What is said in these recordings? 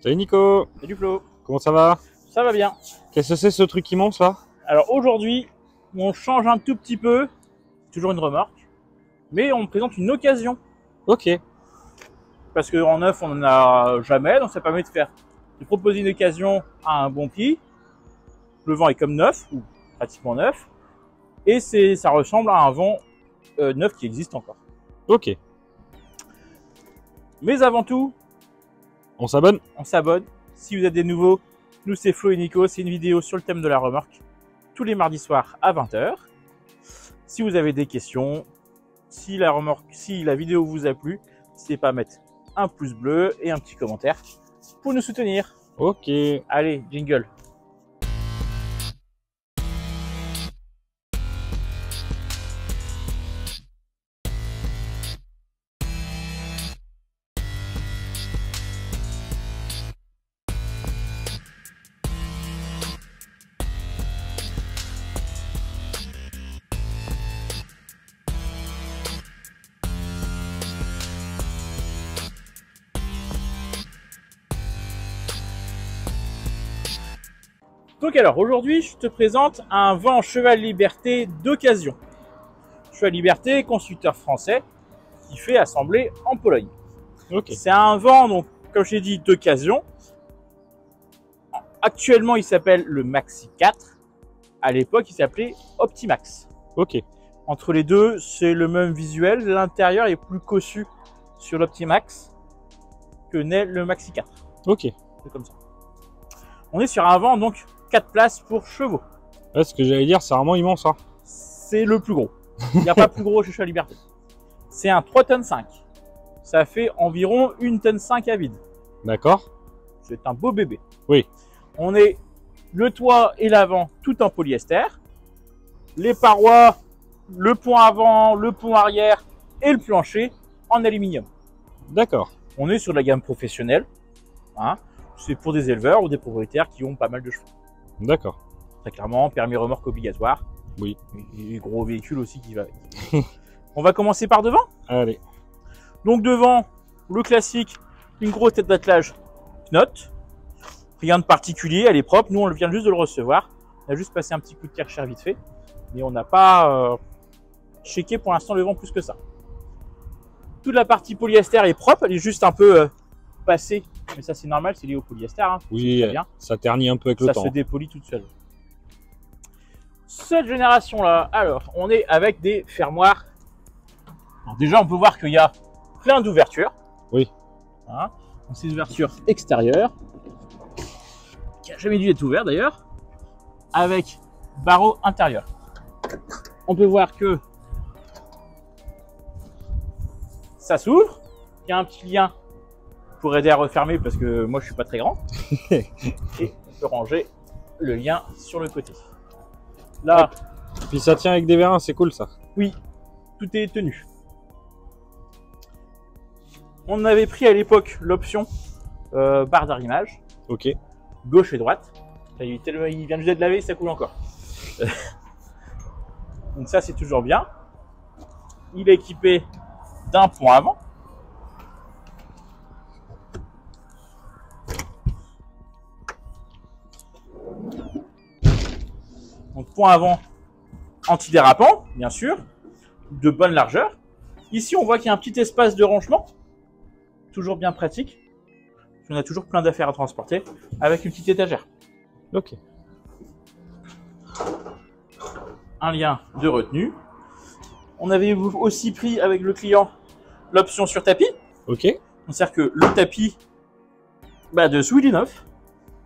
Salut Nico. Salut Flo. Comment ça va? Ça va bien. Qu'est-ce que c'est ce truc immense là? Alors aujourd'hui, on change un tout petit peu. Toujours une remorque. Mais on présente une occasion. Ok. Parce qu'en neuf, on n'en a jamais. Donc ça permet de proposer une occasion à un bon prix. Le vent est comme neuf, ou pratiquement neuf. Et ça ressemble à un vent neuf qui existe encore. Ok. Mais avant tout, On s'abonne? on s'abonne. Si vous êtes des nouveaux, nous c'est Flo et Nico. C'est une vidéo sur le thème de la remorque. Tous les mardis soirs à 20 h. Si vous avez des questions, si la vidéo vous a plu, n'hésitez pas à mettre un pouce bleu et un petit commentaire pour nous soutenir. Ok. Allez, jingle. Donc alors, aujourd'hui, je te présente un vent Cheval Liberté d'occasion. Cheval Liberté, constructeur français, qui fait assembler en Pologne. Ok. C'est un vent, donc, comme je t'ai dit, d'occasion. Actuellement, il s'appelle le Maxi 4. À l'époque, il s'appelait Optimax. Ok. Entre les deux, c'est le même visuel. L'intérieur est plus cossu sur l'Optimax que n'est le Maxi 4. Ok. C'est comme ça. On est sur un vent, donc, 4 places pour chevaux. Ouais, ce que j'allais dire, c'est vraiment immense hein. C'est le plus gros. Il n'y a pas plus gros chez Cheval Liberté. C'est un 3,5 tonnes. Ça fait environ 1,5 tonne à vide. D'accord. C'est un beau bébé. Oui. On est le toit et l'avant tout en polyester. Les parois, le pont avant, le pont arrière et le plancher en aluminium. D'accord. On est sur de la gamme professionnelle. Hein. C'est pour des éleveurs ou des propriétaires qui ont pas mal de chevaux. D'accord. Très clairement, permis remorque obligatoire. Oui. Et gros véhicule aussi qui va avec. On va commencer par devant. Allez. Donc devant, le classique, une grosse tête d'attelage Knott. Rien de particulier, elle est propre. Nous, on vient juste de le recevoir. On a juste passé un petit coup de Karcher vite fait. Mais on n'a pas checké pour l'instant le vent plus que ça. Toute la partie polyester est propre. Elle est juste un peu passée. Mais ça, c'est normal, c'est lié au polyester. Hein. Oui, bien. ça ternit un peu avec le Ça temps. se dépolie toute seule. Cette génération-là, alors, on est avec des fermoirs. Alors déjà, on peut voir qu'il y a plein d'ouvertures. Oui. Hein. Donc, c'est des ouvertures extérieures, qui n'a jamais dû être ouvert d'ailleurs, avec barreaux intérieurs. On peut voir que ça s'ouvre. Il y a un petit lien pour aider à refermer parce que moi je suis pas très grand. Et on peut ranger le lien sur le côté. Là, Puis ça tient avec des vérins, c'est cool ça. oui, tout est tenu. On avait pris à l'époque l'option barre d'arrimage, Ok. gauche et droite. Il vient juste d'être lavé, ça coule encore. Donc ça c'est toujours bien. Il est équipé d'un pont avant. Donc pont avant antidérapant, bien sûr, de bonne largeur. Ici, on voit qu'il y a un petit espace de rangement, toujours bien pratique. On a toujours plein d'affaires à transporter, avec une petite étagère. Ok. Un lien de retenue. On avait aussi pris avec le client l'option sur tapis. Ok. C'est-à-dire que le tapis dessous, il est neuf.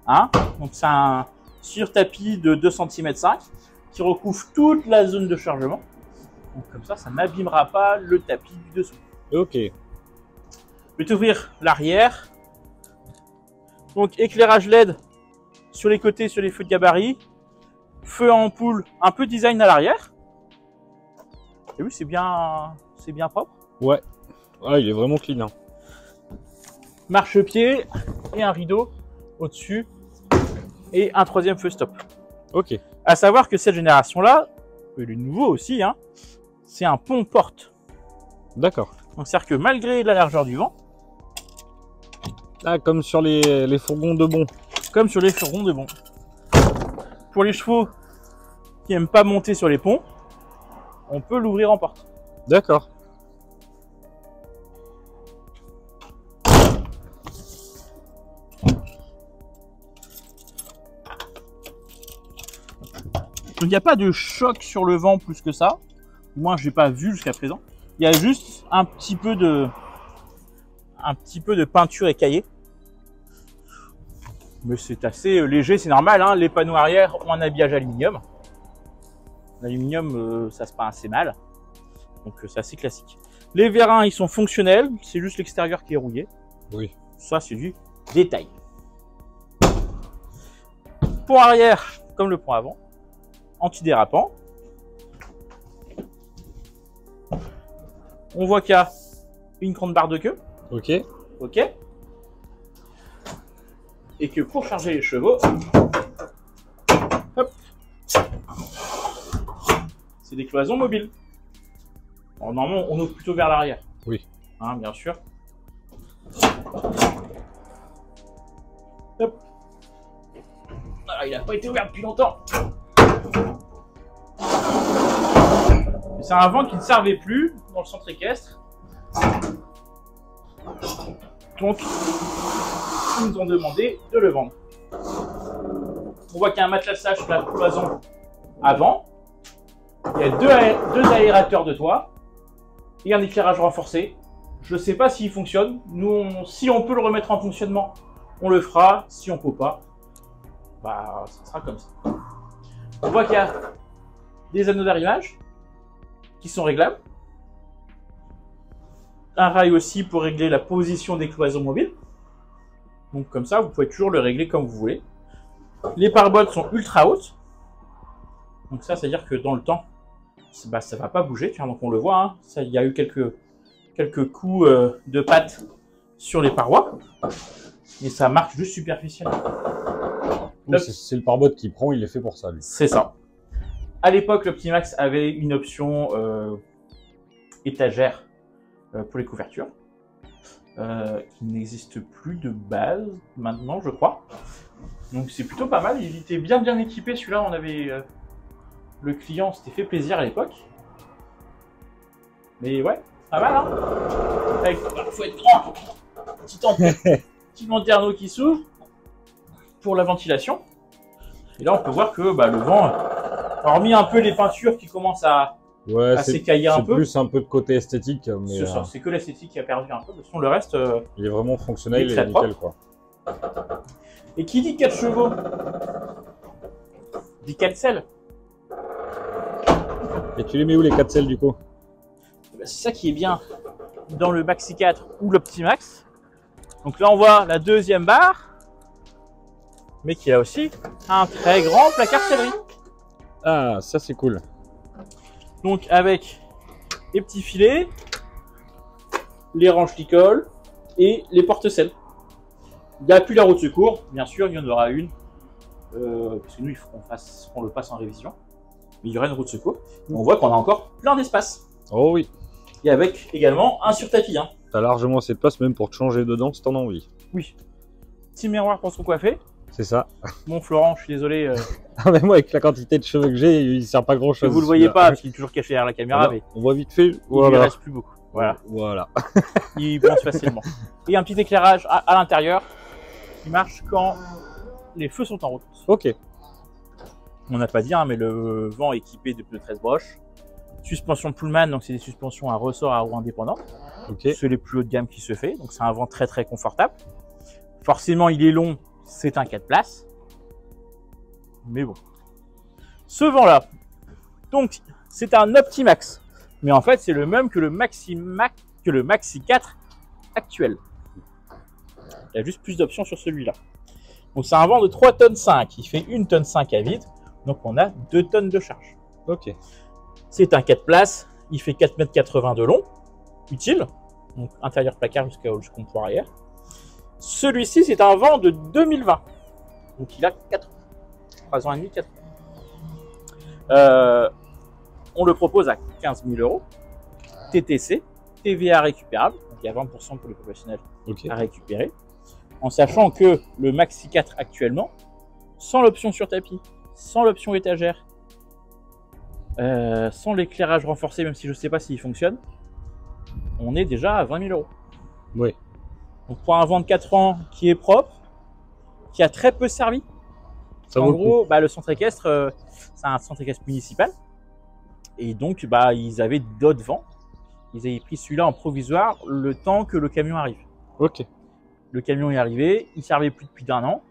Hein, donc c'est un sur tapis de 2,5 cm qui recouvre toute la zone de chargement. Donc comme ça n'abîmera pas le tapis du dessous. Ok. Je vais t'ouvrir l'arrière. Donc éclairage LED sur les côtés, sur les feux de gabarit. Feu à ampoule, un peu design à l'arrière. Et oui, c'est bien propre. Ouais. Ah, il est vraiment clean. Hein. Marchepied et un rideau au-dessus. Et un troisième feu stop. Ok. À savoir que cette génération-là, et le nouveau aussi, hein, c'est un pont-porte. D'accord. Donc c'est-à-dire que malgré la largeur du vent, Ah, comme sur les fourgons de bon. Comme sur les fourgons de bon. Pour les chevaux qui n'aiment pas monter sur les ponts, on peut l'ouvrir en porte. D'accord. Donc il n'y a pas de choc sur le vent plus que ça. Moi, je n'ai pas vu jusqu'à présent. Il y a juste un petit peu de peinture écaillée. Mais c'est assez léger, c'est normal. Hein. Les panneaux arrière ont un habillage aluminium. L'aluminium, ça se peint assez mal. Donc c'est assez classique. Les vérins, ils sont fonctionnels. C'est juste l'extérieur qui est rouillé. Oui. Ça, c'est du détail. Pont arrière, comme le pont avant. Antidérapant. On voit qu'il y a une grande barre de queue. Ok. Ok. Et que pour charger les chevaux, hop, c'est des cloisons mobiles. Alors, normalement, on ouvre plutôt vers l'arrière. Oui. Hein, bien sûr. Hop. Ah, il n'a pas été ouvert depuis longtemps. C'est un vent qui ne servait plus dans le centre équestre. Donc, ils nous ont demandé de le vendre. On voit qu'il y a un matelassage sur la cloison avant. Il y a deux aérateurs de toit et un éclairage renforcé. Je ne sais pas s'il fonctionne. Nous, si on peut le remettre en fonctionnement, on le fera. Si on ne peut pas, bah, ça sera comme ça. On voit qu'il y a des anneaux d'arrimage qui sont réglables. Un rail aussi pour régler la position des cloisons mobiles. Donc comme ça, vous pouvez toujours le régler comme vous voulez. Les pare-bottes sont ultra hautes. Donc ça, c'est-à-dire que dans le temps, bah, ça ne va pas bouger. Donc on le voit, hein, ça, il y a eu quelques coups de patte sur les parois. Mais ça marche juste superficiellement. Oui, c'est le pare-botte qui prend, il est fait pour ça, lui. C'est ça. À l'époque, l'Optimax avait une option étagère pour les couvertures, qui n'existe plus de base maintenant, je crois. Donc c'est plutôt pas mal. Il était bien équipé. Celui-là, on avait le client s'était fait plaisir à l'époque. Mais ouais, pas mal, hein. Avec, faut être grand. Petit lanterneau qui s'ouvre pour la ventilation. Et là, on peut voir que bah, le vent, hormis un peu les peintures qui commencent à s'écailler un peu. C'est plus un peu de côté esthétique. Mais c'est que l'esthétique qui a perdu un peu. De toute façon, le reste. Il est vraiment fonctionnel, il est nickel, quoi. Et qui dit 4 chevaux dit 4 selles. Et tu les mets où les 4 selles du coup? C'est ça qui est bien dans le Maxi 4 ou l'Optimax. Donc là, on voit la deuxième barre, mais qui a aussi un très grand placard sellerie. Ah, ça c'est cool. Donc avec les petits filets, les ranges qui collent et les porte-selles. Il n'y a plus la roue de secours, bien sûr, il y en aura une. Parce que nous, il faut qu'on le passe en révision. Mais il y aura une roue de secours. On voit qu'on a encore plein d'espace. Oh oui. Et avec également un sur-tapis. Hein. T'as largement assez de place même pour te changer dedans si t'en as envie. Oui. Petit miroir pour se coiffer. C'est ça. Bon, Florent, je suis désolé. Ah, mais moi, avec la quantité de cheveux que j'ai, il sert pas grand chose. Vous le voyez pas, parce qu'il est toujours caché derrière la caméra. Voilà. Mais on voit vite fait. Voilà. Il ne reste plus beaucoup. Voilà. Voilà. Il bronze facilement. Et un petit éclairage à l'intérieur qui marche quand les feux sont en route. Ok. On n'a pas dit, hein, mais le vent est équipé de pneus 13 broches. Suspension Pullman, donc c'est des suspensions à ressort à roue indépendant. Okay. C'est les plus haut de gamme qui se fait, donc c'est un vent très confortable. Forcément, il est long, c'est un 4 places. Mais bon. Ce vent-là, donc c'est un Optimax. Mais en fait, c'est le même que le Maxi 4 actuel. Il y a juste plus d'options sur celui-là. Donc c'est un vent de 3,5 tonnes. Il fait 1,5 tonne à vide. Donc on a 2 tonnes de charge. Ok. C'est un 4 places. Il fait 4,80 m de long. Utile. Donc intérieur placard jusqu'au pont arrière. Celui-ci, c'est un vent de 2020. Donc il a 4 ans. 3 ans et demi, 4 ans. On le propose à 15 000 €. TTC. TVA récupérable. Donc il y a 20% pour les professionnels à récupérer. En sachant que le Maxi 4 actuellement, sans l'option sur tapis, sans l'option étagère, sans l'éclairage renforcé, même si je ne sais pas s'il fonctionne, on est déjà à 20 000 €. Oui. Donc pour un vent de 4 ans qui est propre, qui a très peu servi, Ça en vaut le coup. gros, bah, le centre équestre, c'est un centre équestre municipal. Et donc, bah, ils avaient d'autres vents. Ils avaient pris celui-là en provisoire le temps que le camion arrive. Ok. Le camion est arrivé, il servait plus depuis d'1 an.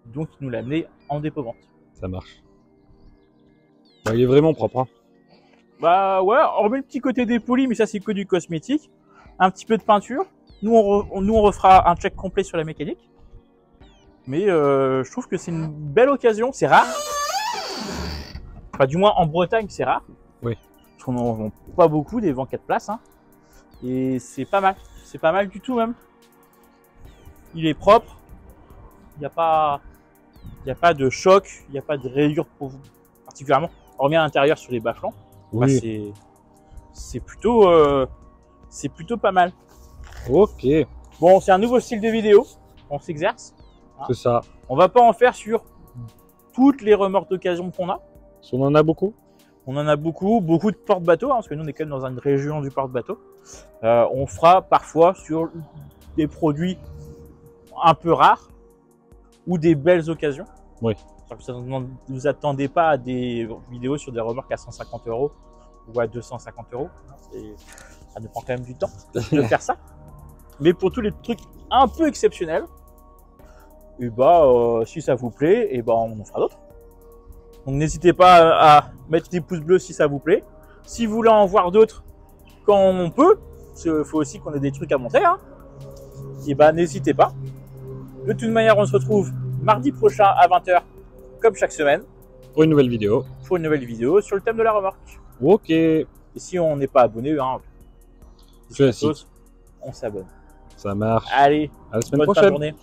Donc, il nous l'a amené en dépôt-vente. Ça marche. Bah, il est vraiment propre. Hein. Bah ouais, on remet le petit côté dépoli, mais ça, c'est que du cosmétique. Un petit peu de peinture. Nous, on refera un check complet sur la mécanique. Mais je trouve que c'est une belle occasion. C'est rare. Enfin, du moins en Bretagne, c'est rare. Oui. Parce qu'on n'en vend pas beaucoup des vents 4 places. Hein. Et c'est pas mal. C'est pas mal du tout même. Il est propre. Il n'y a pas de choc. Il n'y a pas de rayures particulièrement. On revient à l'intérieur sur les bas flancs. Oui. Bah, c'est plutôt pas mal. Ok. Bon, c'est un nouveau style de vidéo. On s'exerce. C'est ça. On va pas en faire sur toutes les remorques d'occasion qu'on a. On en a beaucoup. On en a beaucoup de porte-bateaux, hein, parce que nous on est quand même dans une région du porte-bateau. On fera parfois sur des produits un peu rares ou des belles occasions. Oui. Ne vous attendez pas à des vidéos sur des remorques à 150 € ou à 250 €. Ça nous prend quand même du temps de faire ça. Mais pour tous les trucs un peu exceptionnels, et bah, si ça vous plaît, et bah, on en fera d'autres. Donc n'hésitez pas à mettre des pouces bleus si ça vous plaît. Si vous voulez en voir d'autres quand on peut, parce qu'il faut aussi qu'on ait des trucs à montrer, hein, et bah n'hésitez pas. De toute manière, on se retrouve mardi prochain à 20 h, comme chaque semaine, Pour une nouvelle vidéo. pour une nouvelle vidéo sur le thème de la remorque. Ok. Et si on n'est pas abonné, hein, Classique. on s'abonne. Ça marche. Allez, À la semaine bonne fin de prochaine. journée.